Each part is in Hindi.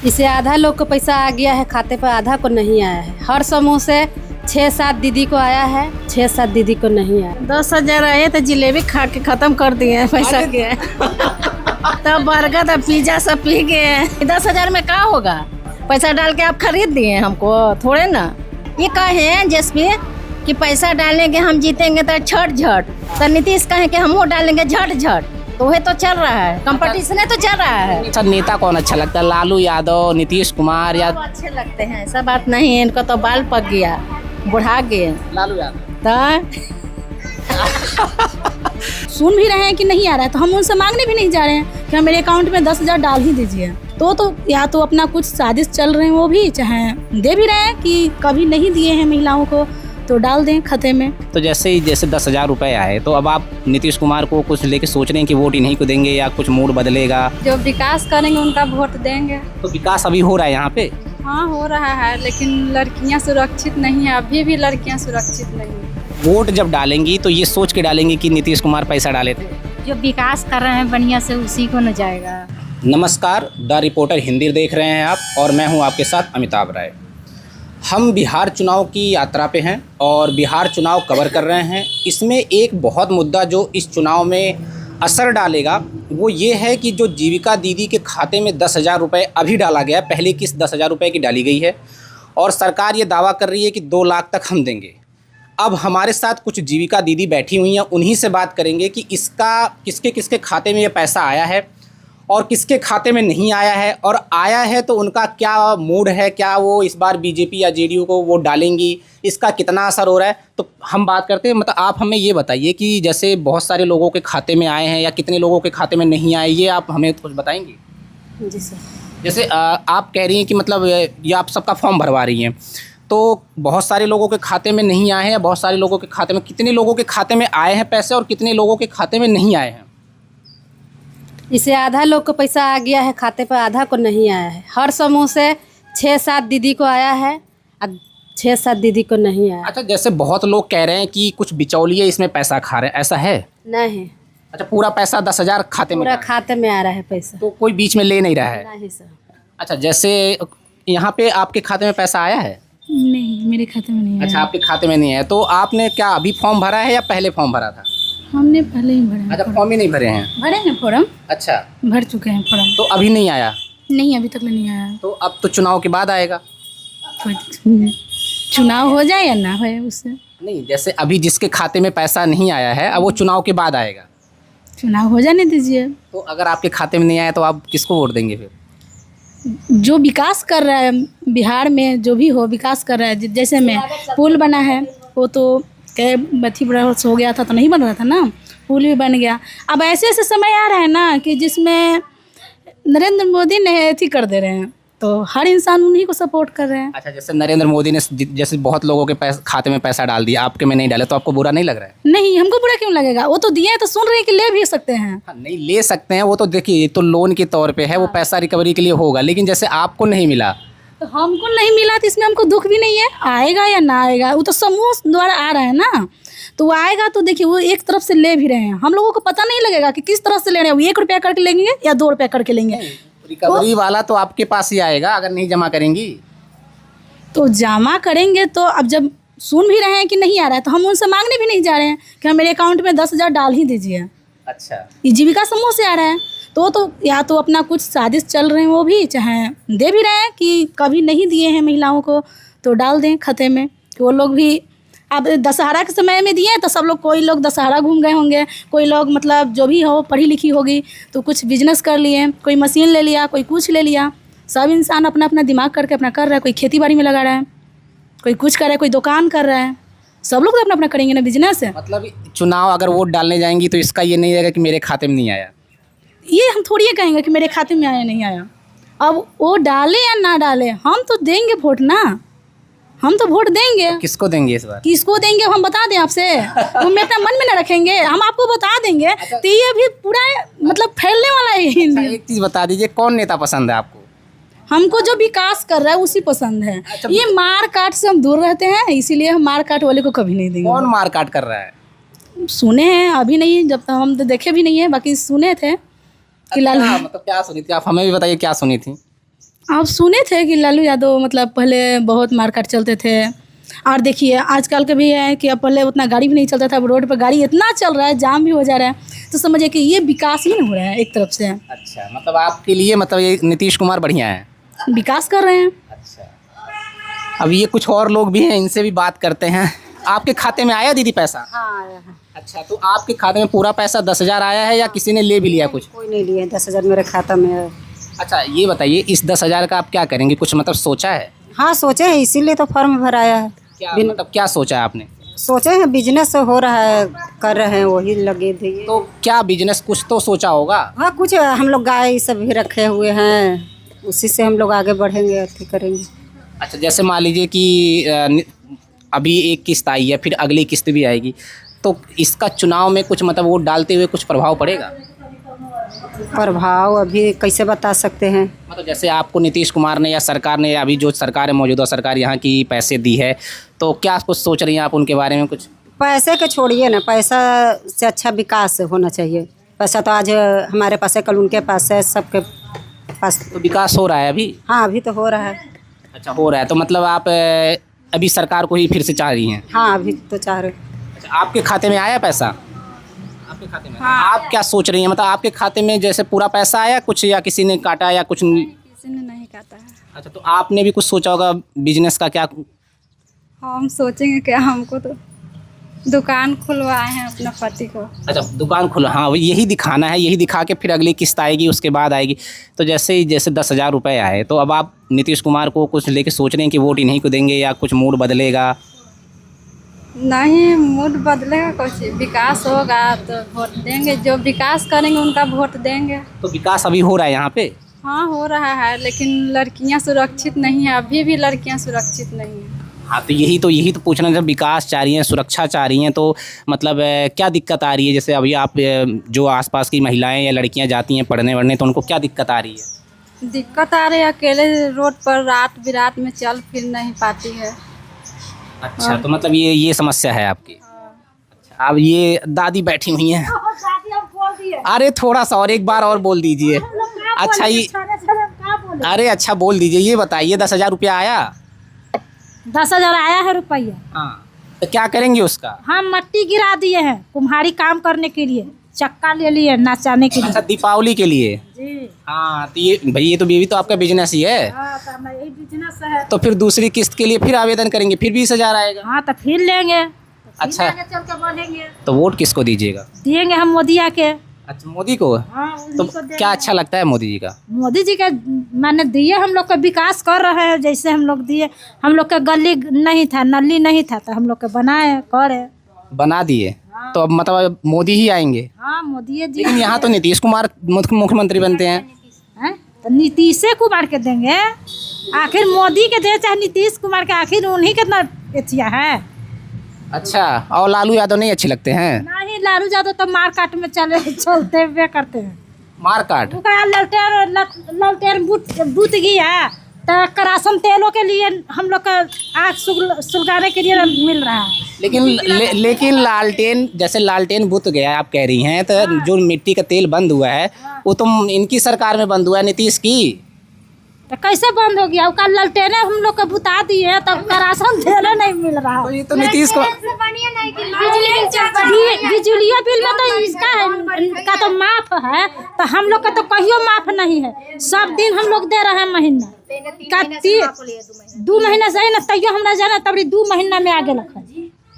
इसे आधा लोग को पैसा आ गया है खाते पर, आधा को नहीं आया है। हर समूह से 6-7 दीदी को आया है, 6-7 दीदी को नहीं आया। 10,000 आए तो जिलेबी खा के खत्म कर दिए पैसा के। तब बर्गर तब पिज्जा सब पी गए। 10,000 में क्या होगा? पैसा डाल के आप खरीद दिए हमको थोड़े ना। ये कहे जेसपी कि पैसा डालेंगे हम जीतेंगे तो झट झट, तो नीतीश कहे कि हम वो डालेंगे झट झट, तो वह तो चल रहा है, कंपटीशन है तो चल रहा है। अच्छा, नेता कौन अच्छा लगता है? लालू यादव, नीतीश कुमार या सब अच्छे लगते हैं, ऐसा बात नहीं है। इनको तो बाल पक गया, बुढ़ा गए। लालू यादव? सुन भी रहे हैं कि नहीं आ रहा है तो हम उनसे मांगने भी नहीं जा रहे हैं कि हम मेरे अकाउंट में 10,000 डाल ही दीजिए। तो या तो अपना कुछ साजिश चल रहे हैं, वो भी चाहे दे भी रहे हैं कि कभी नहीं दिए हैं महिलाओं को तो डाल दें खाते में। तो जैसे 10,000 रुपए आए तो अब आप नीतीश कुमार को कुछ लेके सोच रहे हैं कि वोट इन्हीं को देंगे या कुछ मूड बदलेगा? जो विकास करेंगे उनका वोट देंगे। तो विकास अभी हो रहा है यहाँ पे? हाँ हो रहा है, लेकिन लड़कियां सुरक्षित नहीं है, अभी भी लड़कियां सुरक्षित नहीं है। वोट जब डालेंगी तो ये सोच के डालेंगी कि नीतीश कुमार पैसा डाले थे। जो विकास कर रहे हैं बढ़िया से उसी को न जाएगा। नमस्कार, द रिपोर्टर हिंदी देख रहे हैं आप और मैं हूं आपके साथ अमिताभ राय। हम बिहार चुनाव की यात्रा पे हैं और बिहार चुनाव कवर कर रहे हैं। इसमें एक बहुत मुद्दा जो इस चुनाव में असर डालेगा वो ये है कि जो जीविका दीदी के खाते में 10,000 रुपये अभी डाला गया, पहली किस्त 10,000 रुपये की डाली गई है और सरकार ये दावा कर रही है कि 2 लाख तक हम देंगे। अब हमारे साथ कुछ जीविका दीदी बैठी हुई हैं, उन्हीं से बात करेंगे कि इसका किसके किसके खाते में ये पैसा आया है और किसके खाते में नहीं आया है, और आया है तो उनका क्या मूड है, क्या वो इस बार बीजेपी या जेडीयू को वोट डालेंगी, इसका कितना असर हो रहा है। तो हम बात करते हैं, मतलब आप हमें ये बताइए कि जैसे बहुत सारे लोगों के खाते में आए हैं या कितने लोगों के खाते में नहीं आए, ये आप हमें कुछ बताएंगी? जी सर। जैसे आप कह रही हैं कि मतलब ये आप सबका फॉर्म भरवा रही हैं, तो बहुत सारे लोगों के खाते में नहीं आए हैं या बहुत सारे लोगों के खाते में, कितने लोगों के खाते में आए हैं पैसे और कितने लोगों के खाते में नहीं आए हैं? इसे आधा लोग को पैसा आ गया है खाते पर, आधा को नहीं आया है। हर समूह से 6-7 दीदी को आया है और 6-7 दीदी को नहीं आया। अच्छा, जैसे बहुत लोग कह रहे हैं कि कुछ बिचौलिए इसमें पैसा खा रहे हैं, ऐसा है? नहीं, अच्छा, पूरा पैसा 10,000 खाते में पूरा खाते में आ रहा है पैसा। तो कोई बीच में ले नहीं रहा है? नहीं सर। अच्छा, जैसे यहाँ पे आपके खाते में पैसा आया है? नहीं, मेरे खाते में नहीं आया। अच्छा, आपके खाते में नहीं है। तो आपने क्या अभी फॉर्म भरा है या पहले फॉर्म भरा था? हमने पहले ही भरा। अच्छा, फॉर्म ही नहीं भरे हैं? भरे हैं फॉर्म, अच्छा, भर चुके हैं फॉर्म। तो अभी नहीं आया? नहीं, अभी तक नहीं आया। तो अब तो चुनाव के बाद आएगा? चुनाव हो जाए या ना हो उससे नहीं, जैसे अभी जिसके खाते में पैसा नहीं आया है अब वो चुनाव के बाद आएगा। चुनाव हो जाने दीजिए। तो अगर आपके खाते में नहीं आया तो आप किसको वोट देंगे फिर? जो विकास कर रहा है बिहार में, जो भी हो विकास कर रहा है, जैसे में पुल बना है वो तो बथी बरस हो गया था तो नहीं बन रहा था ना, पुल भी बन गया। अब ऐसे ऐसे समय आ रहा है ना कि जिसमें नरेंद्र मोदी ने अथी कर दे रहे हैं तो हर इंसान उन्हीं को सपोर्ट कर रहे हैं। अच्छा, जैसे नरेंद्र मोदी ने जैसे बहुत लोगों के खाते में पैसा डाल दिया, आपके में नहीं डाले, तो आपको बुरा नहीं लग रहा है? नहीं, हमको बुरा क्यों लगेगा? वो तो दिए हैं तो सुन रहे हैं कि ले भी सकते हैं। हाँ, नहीं ले सकते हैं, वो तो देखिए तो लोन के तौर पे है, वो पैसा रिकवरी के लिए होगा, लेकिन जैसे आपको नहीं मिला तो हमको नहीं मिला तो इसमें हमको दुख भी नहीं है। आएगा या ना आएगा वो तो समूह द्वारा आ रहा है ना, तो वो आएगा तो देखिए वो एक तरफ से ले भी रहे हैं, हम लोगों को पता नहीं लगेगा कि किस तरह से ले रहे हैं। वो 1 रुपया करके लेंगे या 2 रुपया करके लेंगे। रिकवरी वाला तो आपके पास ही आएगा अगर नहीं जमा करेंगी तो। जमा करेंगे तो अब जब सुन भी रहे हैं कि नहीं आ रहा है तो हम उनसे मांगने भी नहीं जा रहे हैं कि हम मेरे अकाउंट में 10,000 डाल ही दीजिए। अच्छा, ये जीविका समूह से आ रहा है तो या तो अपना कुछ साजिश चल रहे हैं, वो भी चाहे दे भी रहे हैं कि कभी नहीं दिए हैं महिलाओं को तो डाल दें खाते में, कि वो लोग भी अब दशहरा के समय में दिए तो सब लोग, कोई लोग दशहरा घूम गए होंगे, कोई लोग मतलब जो भी हो पढ़ी लिखी होगी तो कुछ बिजनेस कर लिए, कोई मशीन ले लिया, कोई कुछ ले लिया। सब इंसान अपना अपना दिमाग करके अपना कर रहा है। कोई खेती बाड़ी में लगा रहा है, कोई कुछ कर रहा है, कोई दुकान कर रहा है। सब लोग तो अपना अपना करेंगे ना बिजनेस है। मतलब चुनाव अगर वोट डालने जाएंगी तो इसका ये नहीं रहेगा कि मेरे खाते में नहीं आया। ये हम थोड़ी ये कहेंगे कि मेरे खाते में आया नहीं आया। अब वो डाले या ना डाले हम तो देंगे वोट ना, हम तो वोट देंगे। किसको देंगे इस बार? किसको देंगे हम बता दें आपसे? हम अपना मन में ना रखेंगे, हम आपको बता देंगे। तो ये भी पूरा मतलब फैलने वाला है हिंदी। एक चीज़ बता दीजिए, कौन नेता पसंद है आपको? हमको जो विकास कर रहा है उसी पसंद है। ये मार काट से हम दूर रहते हैं, इसीलिए हम मार काट वाले को कभी नहीं देंगे। कौन मार काट कर रहा है? सुने हैं, अभी नहीं, जब तक हम तो देखे भी नहीं है, बाकी सुने थे कि लाल। मतलब क्या सुनी थी आप? हमें भी बताइए क्या सुनी थी। आप सुने थे कि लालू यादव मतलब पहले बहुत मारकाट चलते थे, और देखिए आजकल के भी है कि अब पहले उतना गाड़ी भी नहीं चलता था, अब रोड पर गाड़ी इतना चल रहा है, जाम भी हो जा रहा है, तो समझिए कि ये विकास ही नहीं हो रहा है एक तरफ से। अच्छा, मतलब आपके लिए मतलब ये नीतीश कुमार बढ़िया है, विकास कर रहे हैं। अच्छा। अब ये कुछ और लोग भी हैं, इनसे भी बात करते हैं। आपके खाते में आया दीदी पैसा? हाँ आया है। अच्छा, तो आपके खाते में पूरा पैसा 10,000 आया है या किसी ने ले भी लिया कुछ? कोई नहीं लिए, 10,000 मेरे खाता में है। अच्छा, ये बताइए इस 10,000 का आप क्या करेंगे, कुछ मतलब सोचा है? हाँ सोचे हैं, इसीलिए तो फॉर्म भराया है। क्या मतलब क्या सोचा है आपने? सोचे हैं बिजनेस हो रहा है, कर रहे हैं, वही लगे थे। तो क्या बिजनेस कुछ तो सोचा होगा? हाँ कुछ हम लोग गाय सब भी रखे हुए हैं, उसी से हम लोग आगे बढ़ेंगे, अथी करेंगे। अच्छा, जैसे मान लीजिए कि अभी एक किस्त आई है, फिर अगली किस्त भी आएगी, तो इसका चुनाव में कुछ मतलब वोट डालते हुए कुछ प्रभाव पड़ेगा? प्रभाव अभी कैसे बता सकते हैं। मतलब जैसे आपको नीतीश कुमार ने या सरकार ने, अभी जो सरकार है मौजूदा सरकार यहाँ की, पैसे दी है, तो क्या कुछ सोच रही हैं आप उनके बारे में कुछ? पैसे के छोड़िए ना, पैसा से अच्छा विकास होना चाहिए। पैसा तो आज हमारे पास है, कल उनके पास है, सबके पास। तो विकास हो रहा है अभी? हाँ अभी तो हो रहा है। अच्छा, हो रहा है, तो मतलब आप अभी सरकार को ही फिर से चाह रही हैं? हाँ अभी तो चाह रहे। अच्छा, आपके खाते में आया पैसा? आपके खाते में? हाँ। आप क्या सोच रही हैं, मतलब आपके खाते में जैसे पूरा पैसा आया कुछ, या किसी ने काटा या कुछ? किसी ने नहीं काटा है। अच्छा, तो आपने भी कुछ सोचा होगा बिजनेस का क्या? हम सोचेंगे क्या, हमको तो दुकान खुलवाए हैं अपना पति को। अच्छा, दुकान खुला, हाँ यही दिखाना है, यही दिखा के फिर अगली किस्त आएगी, उसके बाद आएगी। तो जैसे 10,000 रुपये आए, तो अब आप नीतीश कुमार को कुछ लेके सोच रहे हैं कि वोट इन्हीं को देंगे या कुछ मूड बदलेगा? नहीं मूड बदलेगा, कुछ विकास होगा तो वोट देंगे, जो विकास करेंगे उनका वोट देंगे। तो विकास अभी हो रहा है यहाँ पे? हाँ हो रहा है, लेकिन लड़कियां सुरक्षित नहीं है, अभी भी लड़कियां सुरक्षित नहीं है। हाँ, तो यही तो पूछना, जब विकास चाह रही हैं, सुरक्षा चाह रही हैं, तो मतलब क्या दिक्कत आ रही है? जैसे अभी आप जो आसपास की महिलाएं या लड़कियां जाती हैं पढ़ने वढ़ने, तो उनको क्या दिक्कत आ रही है? दिक्कत आ रही है, अकेले रोड पर रात बिरात में चल फिर नहीं पाती है। अच्छा, तो मतलब ये समस्या है आपकी? अच्छा, अब ये दादी बैठी हुई हैं। अरे थोड़ा सा और एक बार और बोल दीजिए। अच्छा ये, अरे अच्छा बोल दीजिए, ये बताइए 10,000 रुपया आया? 10,000 आया है रुपया। हाँ, तो क्या करेंगे उसका? हम मट्टी गिरा दिए हैं कुम्हारी काम करने के लिए, चक्का ले लिए नचाने के लिए। अच्छा, दीपावली के लिए? जी हाँ, तो ये भाई ये तो आपका बिजनेस ही है। हाँ, तो हमारा यही बिजनेस है। तो फिर दूसरी किस्त के लिए फिर आवेदन करेंगे, फिर 20,000 आएगा? हाँ तो फिर लेंगे। अच्छा, चल के बढ़ेंगे, तो वोट किसको दीजिएगा? दिएंगे हम मोदिया के। अच्छा, मोदी को? हाँ, तो उन्हीं को देंगे। क्या अच्छा लगता है मोदी जी का? मोदी जी के मैंने दिए, हम लोग का विकास कर रहे हैं, जैसे हम लोग दिए, हम लोग का गली नहीं था, नली नहीं था, तो हम लोग के बनाए करे बना दिए। तो अब मतलब मोदी ही आएंगे? हाँ मोदी जी। लेकिन यहाँ तो नीतीश कुमार मुख्यमंत्री बनते हैं। हैं? तो नीतीश कुमार के देंगे, आखिर मोदी के दे चाहे नीतीश कुमार के, आखिर उन्हीं के ना एथिया है। अच्छा, और लालू यादव नहीं अच्छे लगते हैं? नहीं, लालू यादव तो मार काट में चलते हुए करते हैं। मार काट? ललटेन बूत गया तो करासन तेलों के लिए हम लोग का आग सुलगाने के लिए मिल रहा है। लेकिन लालटेन, जैसे लालटेन बुत गया आप कह रही हैं, तो जो मिट्टी का तेल बंद हुआ है वो तो इनकी सरकार में बंद हुआ है, नीतीश की। तो कैसे बंद हो गया? कल ललटेने हम लोग को बुता दिए, तब करासन तेल नहीं मिल रहा तो है। ये तो नीतीश को बिजलियों बिल में तो इसका का तो माफ है, तो हम लोग का तो कहियो माफ नहीं है, सब दिन हम लोग दे रहे हैं महीना का 2 महीना से ना, तैयो हमरा जाना तबरी 2 महीना में आगे रखा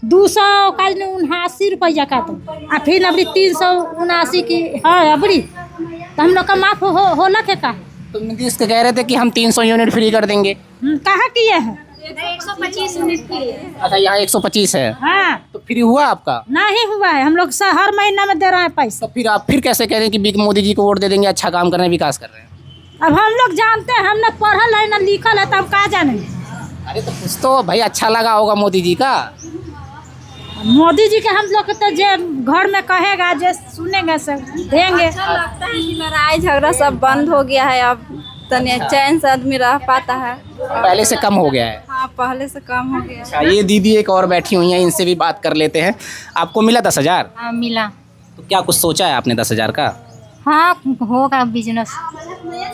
279 रुपया का, तो आ फिर अबरी 379 की है अबरी, तो हम लोग का माफ होला के का? तो नीतीश के कह रहे थे कि हम 300 यूनिट फ्री कर देंगे। कहाँ किए हैं? 125 यूनिट की। अच्छा, यहाँ 125 है। हाँ, तो फ्री हुआ आपका? नहीं हुआ है, हम लोग हर महीना में दे रहे हैं पैसा। तो फिर आप फिर कैसे कह रहे हैं कि मोदी जी को वोट दे देंगे, अच्छा काम कर रहे हैं, विकास कर रहे हैं? अब हम लोग जानते हैं, हम लोग पढ़ल है ना लिखल है, तब का जाने। अरे तो कुछ तो भाई अच्छा लगा होगा मोदी जी का। मोदी जी के हम लोग तो जो घर में कहेगा, जो सुनेंगे सब देंगे। अच्छा लगता है कि लड़ाई झगड़ा सब बंद हो गया है, अब तने चैन से आदमी रह पाता है। पहले से कम हो गया है। हाँ पहले से कम हो गया। अच्छा, ये दीदी एक और बैठी हुई हैं, इनसे भी बात कर लेते हैं। आपको मिला 10,000? हाँ मिला। तो क्या कुछ सोचा है आपने 10,000 का? हाँ होगा बिजनेस।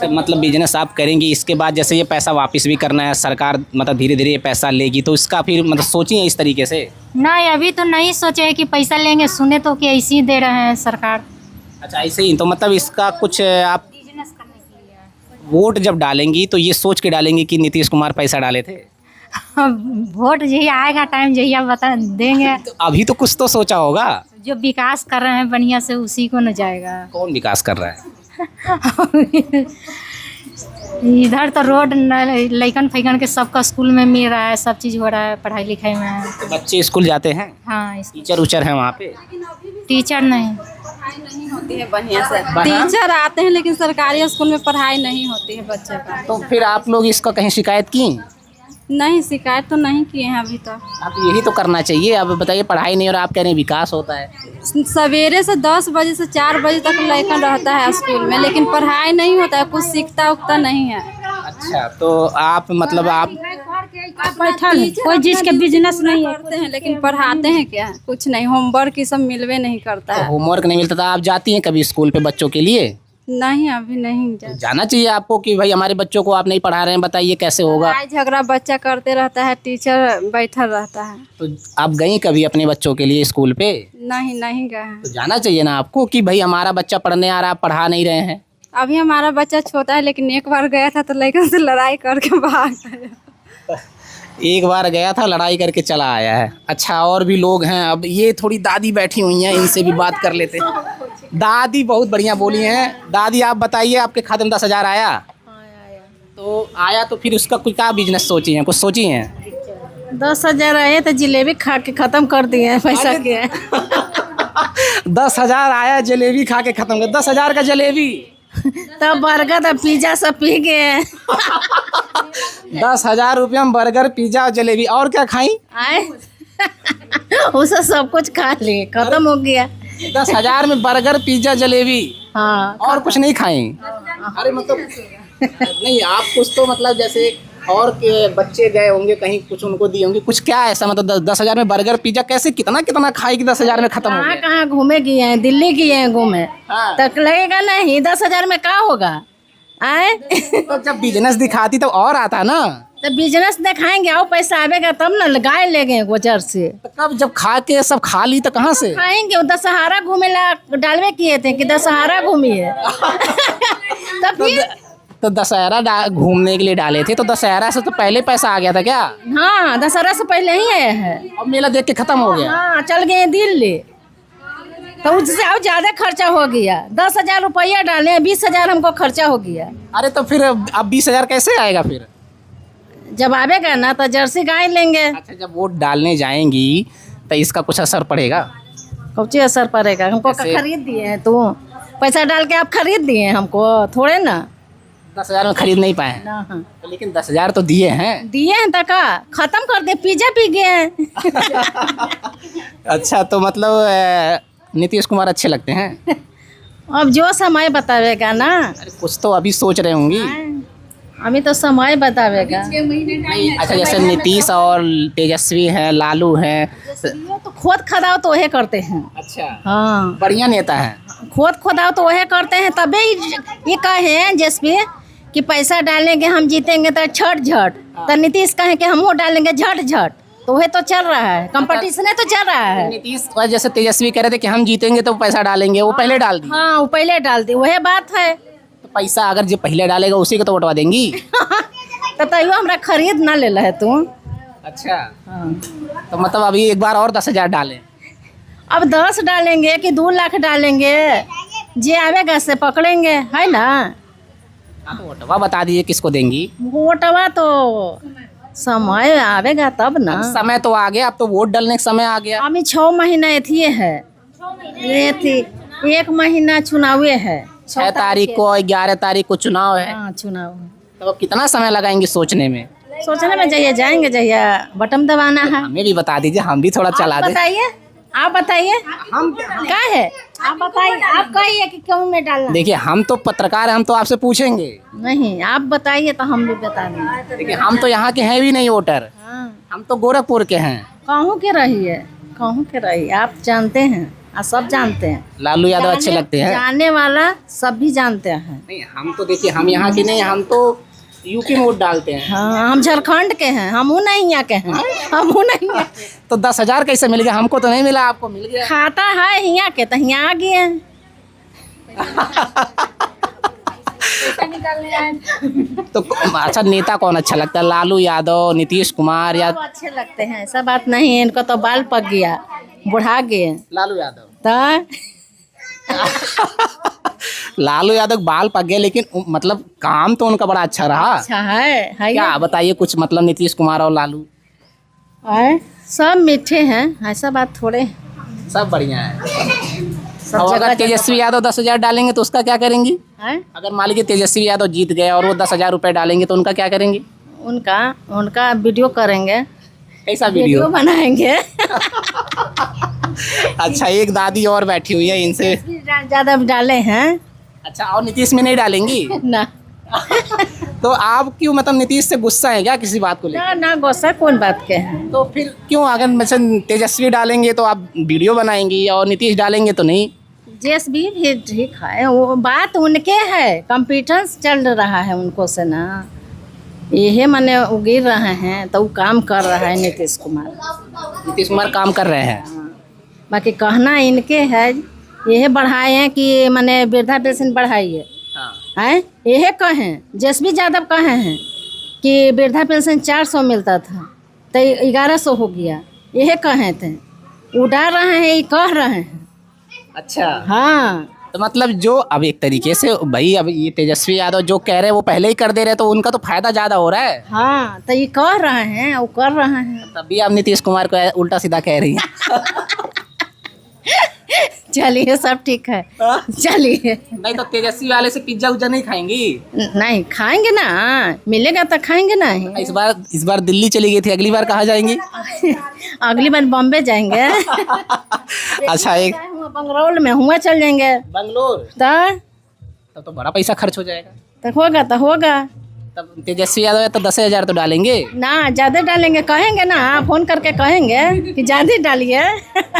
तो मतलब बिजनेस आप करेंगी, इसके बाद जैसे ये पैसा वापस भी करना है, सरकार मतलब धीरे धीरे ये पैसा लेगी, तो इसका फिर मतलब सोचिए इस तरीके से। नहीं अभी तो नहीं सोचे है कि पैसा लेंगे, सुने तो कि ऐसे ही दे रहे हैं सरकार। अच्छा ऐसे ही, तो मतलब इसका कुछ आप वोट जब डालेंगी तो ये सोच के डालेंगी कि नीतीश कुमार पैसा डाले थे? वोट यही आएगा टाइम, यही आप बता देंगे। तो अभी तो कुछ तो सोचा होगा। जो विकास कर रहे हैं बढ़िया से उसी को न जाएगा। कौन विकास कर रहा है? इधर तो रोड लइकन फैकन के सबका स्कूल में मिल रहा है, सब चीज़ हो रहा है, पढ़ाई लिखाई में। तो बच्चे स्कूल जाते हैं, हाँ टीचर उचर हैं वहाँ पे? टीचर नहीं होती है बढ़िया से। टीचर आते हैं लेकिन सरकारी स्कूल में पढ़ाई नहीं होती है बच्चे का। तो फिर आप लोग इसका कहीं शिकायत की? नहीं शिकायत तो नहीं किए हैं अभी तक। आप यही तो करना चाहिए। अब बताइए पढ़ाई नहीं और आप कह रहे हैं विकास होता है। सवेरे से 10 बजे से 4 बजे तक लड़का रहता है स्कूल में, लेकिन पढ़ाई नहीं होता है, कुछ सीखता उखता नहीं है। अच्छा तो आप मतलब आप कोई चीज़ के बिजनेस नहीं करते हैं, लेकिन पढ़ाते हैं क्या? कुछ नहीं, होमवर्क ये सब मिलवे नहीं करता है। होमवर्क नहीं मिलता था? आप जाती हैं कभी स्कूल पे बच्चों के लिए? नहीं अभी नहीं तो जाना चाहिए आपको कि भाई हमारे बच्चों को आप नहीं पढ़ा रहे हैं, बताइए कैसे होगा। लड़ाई झगड़ा बच्चा करते रहता है, टीचर बैठा रहता है। तो आप गई कभी अपने बच्चों के लिए स्कूल पे? नहीं गए हैं। तो जाना चाहिए ना आपको कि भाई हमारा बच्चा पढ़ने आ रहा, आप पढ़ा नहीं रहे हैं। अभी हमारा बच्चा छोटा है, लेकिन एक बार गया था तो लड़का से लड़ाई करके भाग गया। एक बार गया था, लड़ाई करके चला आया है। अच्छा और भी लोग हैं, अब ये थोड़ी दादी बैठी हुई हैं, इनसे भी बात कर लेते हैं। दादी बहुत बढ़िया बोली हैं। दादी आप बताइए आपके खाते में 10,000 आया? आया। तो आया तो फिर उसका कुछ क्या बिजनेस सोची हैं, कुछ सोची हैं? 10,000 आए तो जलेबी खा के खत्म कर दिए हैं पैसा के। 10,000 आया, जलेबी खा के खत्म कर। 10,000 का जलेबी, तब बर्गर तब पिज्जा सब पी गए। 10,000 रुपया में बर्गर पिज्जा और जलेबी, और क्या खाई? आए उसे सब कुछ खा लिए, खत्म हो गया। 10,000 में बर्गर पिज्जा जलेबी, हाँ और कुछ नहीं खाई? अरे मतलब नहीं, आप कुछ तो मतलब जैसे और के बच्चे गए होंगे कहीं, कुछ उनको दिए होंगे, कुछ क्या ऐसा मतलब 10,000 में बर्गर पिज्जा कैसे कितना कितना खाई कि 10,000 में खत्म हो कहाँ गया? कहाँ घूमे गए हैं, दिल्ली गए हैं घूमे। हाँ। तक लगेगा नहीं, 10,000 में क्या होगा? आए तो जब बिजनेस दिखाती तो और आता ना। तो बिजनेस दिखाएंगे और पैसा आवेगा तब ना, लगाए ले गए गोचर से। तो कब जब खा के सब खा ली तो कहाँ से? खाएंगे वो दशहरा घूमे ला डालवे किए थे कि दशहरा घूमिए। तब फिर तो दशहरा घूमने के लिए डाले थे, तो दशहरा से तो पहले पैसा आ गया था क्या? हाँ दशहरा से पहले ही आया है। अब मेला देख के खत्म हो गया। हाँ चल गए दिल्ली, तो उससे और ज्यादा खर्चा हो गया। 10,000 रुपया डाले, 20,000 हमको खर्चा हो गया। अरे तो फिर अब 20,000 कैसे आएगा फिर? जब आवेगा ना तो जर्सी गाय लेंगे। अच्छा जब वोट डालने जाएंगी तो इसका कुछ असर पड़ेगा? कुछ असर पड़ेगा? हमको कैसे? खरीद दिए हैं, तू पैसा डाल के आप खरीद दिए हैं हमको, थोड़े ना। 10,000 में खरीद नहीं पाए हैं? ना हाँ। तो लेकिन 10,000 तो दिए हैं। दिए हैं तक खत्म कर दिए, पिज्जा पी गए हैं। अच्छा तो मतलब नीतीश कुमार अच्छे लगते हैं? अब जो समय बतावेगा ना। अरे कुछ तो अभी सोच रहे होंगी। अभी तो समय बतावेगा। नहीं, अच्छा जैसे नीतीश और तेजस्वी हैं, लालू हैं। ये तो खोद खदाओ तो वही करते हैं। अच्छा हाँ बढ़िया नेता हैं। खोद खोदाओ तो वही करते हैं, तबे ये कहे हैं जिसपे कि पैसा डालेंगे हम जीतेंगे तो झट झट, तो नीतीश कहे कि हम वो डालेंगे झट झट, तो वही तो चल रहा है, कंपटीशन है तो चल रहा है। नीतीश और जैसे तेजस्वी कह रहे थे कि हम जीतेंगे तो पैसा डालेंगे, वो पहले डाल दी। हाँ वो पहले डाल दी, वही बात है। तो पैसा अगर जो पहले डालेगा उसी को तो वोटवा देंगी। तो तैयो हमरा खरीद ना ले है तू। अच्छा हाँ। तो मतलब अभी एक बार और 10,000 डालें? अब 10 डालेंगे कि 2 लाख डालेंगे, जे आवेगा से पकड़ेंगे, है ना। हाँ तो वोटवा बता दीजिए किसको देंगी। वोटवा तो समय आवेगा तब ना। समय तो आ गया, अब तो वोट डालने का समय आ गया। अभी 6 महीना एथिए है, ये थी 1 महीना चुनावे है। 6 तारीख को 11 तारीख को चुनाव है। हाँ चुनाव है। तो अब कितना समय लगाएंगे सोचने में? सोचने में जाएंगे जहिया बटन दबाना है। हमें भी बता दीजिए, हम भी थोड़ा चला दें। आप बताइए हम क्या है, आप बताइए, आप कहिए कि क्यों में डालना। देखिए हम तो पत्रकार हैं, हम तो आपसे पूछेंगे। नहीं आप बताइए तो हम भी बता देंगे। देखिए हम तो यहाँ के हैं भी नहीं वोटर, हाँ हम तो गोरखपुर के हैं। कहूँ के रहिए, कहूँ के रहिए, आप जानते हैं। सब जानते हैं। लालू यादव अच्छे लगते हैं? जाने वाला सब भी जानते हैं। नहीं, हम तो देखिए, हम यहाँ के नहीं, हम तो यूपी में वोट डालते हैं। हाँ, हम झारखंड के हैं, हम नहीं यहाँ के हैं, हम नहीं यहाँ के। तो 10,000 कैसे मिल गया? हमको तो नहीं मिला, आपको मिल गया। खाता है यहाँ के, तो यहाँ आ गए हैं। तो अच्छा, नेता कौन अच्छा लगता है? लालू यादव, नीतीश कुमार या सब अच्छे लगते हैं, ऐसा बात नहीं है। इनको तो बाल पक गया, बुढ़ा गए लालू यादव? तो लालू यादव बाल पक गए, लेकिन मतलब काम तो उनका बड़ा अच्छा रहा। अच्छा है क्या बताइए कुछ, मतलब नीतीश कुमार और लालू सब मीठे हैं, ऐसा बात थोड़े। सब बढ़िया है। सब और अगर जगह तेजस्वी यादव 10,000 डालेंगे तो उसका क्या करेंगी? है। अगर मान लीजिए तेजस्वी यादव जीत गए और वो 10,000 रुपए डालेंगे तो उनका क्या करेंगी? उनका वीडियो करेंगे, कैसा वीडियो वीडियो? बनाएंगे। अच्छा, एक दादी और बैठी हुई है, इनसे। ज्यादा डाले हैं अच्छा, और नीतीश में नहीं डालेंगी? ना। तो आप क्यों, मतलब नीतीश से गुस्सा है क्या किसी बात को लेकर? ना गुस्सा कौन बात के हैं। तो फिर क्यों, अगर मतलब तेजस्वी डालेंगे तो आप वीडियो बनाएंगी और नीतीश डालेंगे तो नहीं? जेएसबी भी ठीक है, वो बात उनके है, कंप्यूटर चल रहा है उनको से ना, यही माने वो गिर रहे हैं तो वो काम कर रहा है नीतीश कुमार। नीतीश कुमार काम कर रहे हैं। बाकी कहना इनके है, यही बढ़ाए हैं कि माने वृद्धा पेंशन बढ़ाइए, है यही कहें। जेएसबी यादव कहे हैं कि वृद्धा पेंशन 400 मिलता था तो 1100 हो गया, यही कहे थे। उड़ा रहे हैं, ये कह रहे हैं। अच्छा, हाँ, तो मतलब जो अब एक तरीके से भाई, अब ये तेजस्वी यादव जो कह रहे हैं वो पहले ही कर दे रहे हैं, तो उनका तो फायदा ज्यादा हो रहा है। हाँ, तो ये कह रहे हैं, वो कर रहे हैं। तभी आप नीतीश कुमार को उल्टा सीधा कह रही हैं। चलिए, सब ठीक है, चलिए। नहीं तो तेजस्वी वाले से पिज्जा उज्जा नहीं खाएंगी? नहीं खाएंगे ना, मिलेगा तो खाएंगे ना। इस बार दिल्ली चली गई थी, अगली बार कहाँ जाएंगी? अगली बार बॉम्बे जाएंगे। अच्छा, एक बंगलौर में हुआ चल जाएंगे। बंगलोर? तब तो बड़ा पैसा खर्च हो जाएगा। तो होगा। तब तेजस्वी यादव है तो 10,000 तो डालेंगे ना, ज्यादा डालेंगे, कहेंगे ना, फोन करके कहेंगे कि ज्यादा डालिए।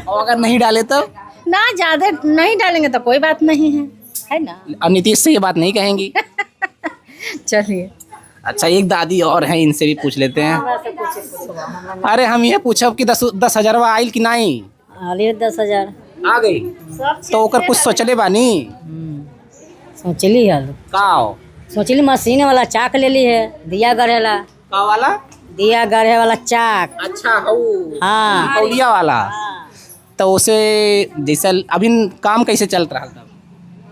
और अगर नहीं डाले तो? ना, ज्यादा नहीं डालेंगे तो कोई बात नहीं है ना। और नीतीश से ये बात नहीं कहेंगी? चलिए। अच्छा, एक दादी और हैं, इनसे भी पूछ लेते हैं। अरे हम ये पूछब कि 10,000 आयल कि नहीं? 10,000 आ गई तो ओकर कुछ सोचले बानी? सोचली है, का सोचली मशीन वाला चाक ले ली है, दिया गढ़ेला, का वाला? दिया गढ़े वाला चाक। अच्छा, हऊ हाँ, तौलिया वाला। तो उसे जैसे अभी काम कैसे चल रहा था?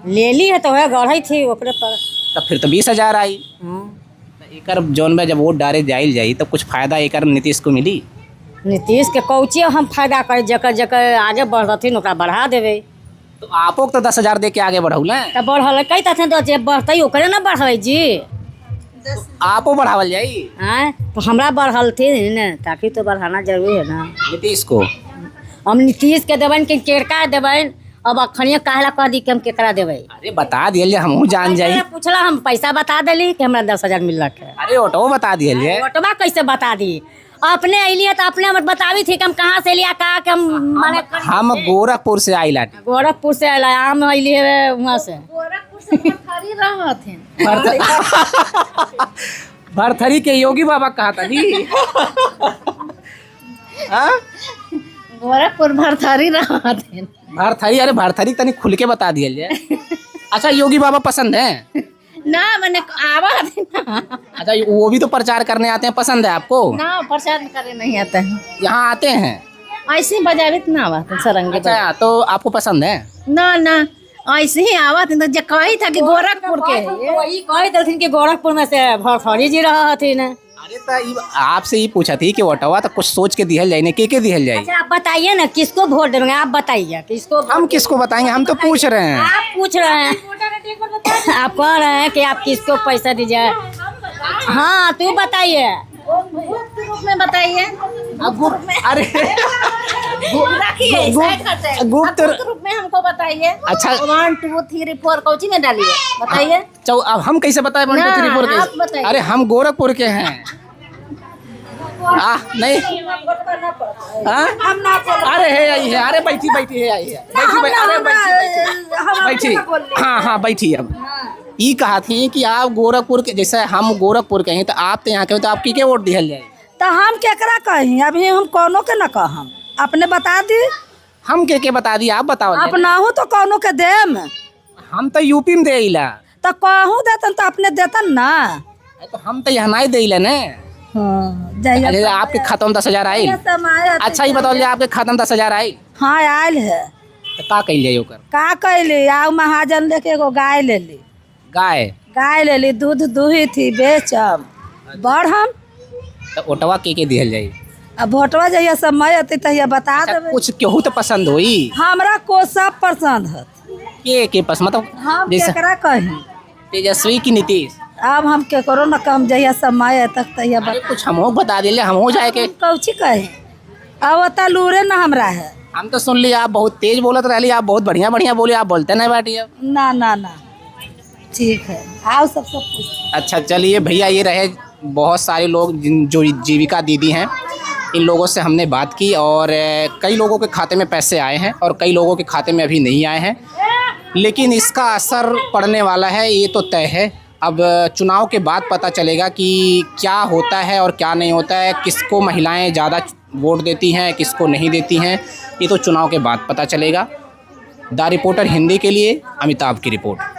ले ली है तो वह गढ़ई थी ओकरे पर। तब फिर तो 20,000 आई। एकर जौन में जब वोट डाले जाइल जाई तब कुछ फायदा एकर नीतीश को मिली? नीतीश के कौची हम फायदा करे, जकर जकर आगे बढ़थिन ओकरा बढ़ा देवे। तो आपो तो 10,000 दे के आगे बढ़ौले। तो बढ़ल कई तथे तो जे बढ़तई ओकरे ना बढ़े जी। आपो बढ़ावल जाई? आँ तो हमरा बढ़ल थी न, ताकि तो बढ़ाना जरूरी है ना। नीतीश को हम नीतीश के देवन के केड़का देवन, अब अखनिया काहला कह दी कि हम केकरा देवे? अरे बता दियल जे हमहू जान जाई। पूछला, हम पैसा बता देली कि हमरा 10,000 मिल रखे। अरे ऑटो बता दियल जे। ऑटोबा कैसे बता दी? अपने अलिए तो अपने हम बतावी थी कि हम कहाँ से लिया, कहा कि हम माने हम गोरखपुर से आइला। गोरखपुर से आइला, आम अली है वहाँ से। गोरखपुर से भरथरी रहथिन। भरथरी के योगी बाबा कहा था जी। हाँ? गोरखपुर भरथरी रहथिन। भरथरी? अरे भरथरी तनी खुल के बता दियल जाए। अच्छा, योगी बाबा पसंद है ना, मैंने आवा थी ना। अच्छा, वो भी तो प्रचार करने आते हैं, पसंद है आपको? ना, प्रचार करे नहीं आता है, यहाँ आते हैं ऐसे बजावित ना आवा थे सरंगे। अच्छा, तो आपको पसंद है? ना ऐसे ही आवा थे, तो कही था कि गोरखपुर के वही कह दिलथिन कि गोरखपुर में से भरथरी जी रहा हथिन। अरे तो आपसे ही पूछा थी कि वोटवा तो कुछ सोच के दिहल जाए, के दिहल जाए। अच्छा, आप बताइए ना किसको वोट देंगे, आप बताइए किसको। हम किसको बताएंगे, हम तो पूछ रहे हैं। आप पूछ रहे हैं, आप कह रहे हैं कि आप किसको पैसा दीजिए। हाँ, तू बताइए। गुप्त रूप में बताइए। अरे गुप्त रूप में हमको बताइए। अच्छा, 1 2 3 4 कौची में डालिए, बताइए। अब हम कैसे बताएं 1 2 3 4 आप कैसे? बताइए। अरे हम गोरखपुर के हैं। नहीं अरे है आई है, अरे बैठी बैठी है आई है, अरे बैठी, हाँ बैठी। अब ये कहा थी कि आप गोरखपुर के, जैसे हम गोरखपुर के हैं तो आप तो यहाँ के, तो आपकी क्या वोट दिहल जाए? तो हम केकरा कहीं, अभी हम कोनो के न कहम, अपने बता दी। हम के बता दी, आप बताओ। अपना हो तो कोनो के देम, हम तो यूपी में दे इला, तो कहूँ देतन तो अपने देतन ना। तो हम तो यहाँ नहीं दे इला ने। अरे आपके खाता में 10,000 आई। अच्छा ये बताओ, आपके खाता में 10,000 आई? हाँ आयल है। तो का कही जाए ओकर? का कैली, आओ महाजन लेके एगो गाय ले ली, गाय ले ली, दूध दुही थी बेचम बढ़म। तो ओटवा के दिहल जाए? अब भोटवा जहिया समय अति तहिया बता देवे। कुछ केहू तो पसंद होई? हमरा को सब पसंद है। के पसंद, मतलब हम जैसे केकरा कहीं, तेजस्वी की नीतीश? अब हम केकरो न कम, जहिया समय तक तहिया अरे कुछ हम बता दिले, हम हो जाए के कौची कहे। अब अता लूरे न हमरा है। हम तो सुन ली आप बहुत तेज बोलत रहली, आप बहुत बढ़िया बढ़िया बोली, आप बोलते नहीं बाटी अब। ना ना ना ठीक है, आओ सब पूछ। अच्छा चलिए भैया, ये रहे बहुत सारे लोग जो जीविका दीदी हैं, इन लोगों से हमने बात की और कई लोगों के खाते में पैसे आए हैं और कई लोगों के खाते में अभी नहीं आए हैं, लेकिन इसका असर पड़ने वाला है, ये तो तय है। अब चुनाव के बाद पता चलेगा कि क्या होता है और क्या नहीं होता है, किसको महिलाएं ज़्यादा वोट देती हैं, किसको नहीं देती हैं, ये तो चुनाव के बाद पता चलेगा। द रिपोर्टर हिंदी के लिए अमिताभ की रिपोर्ट।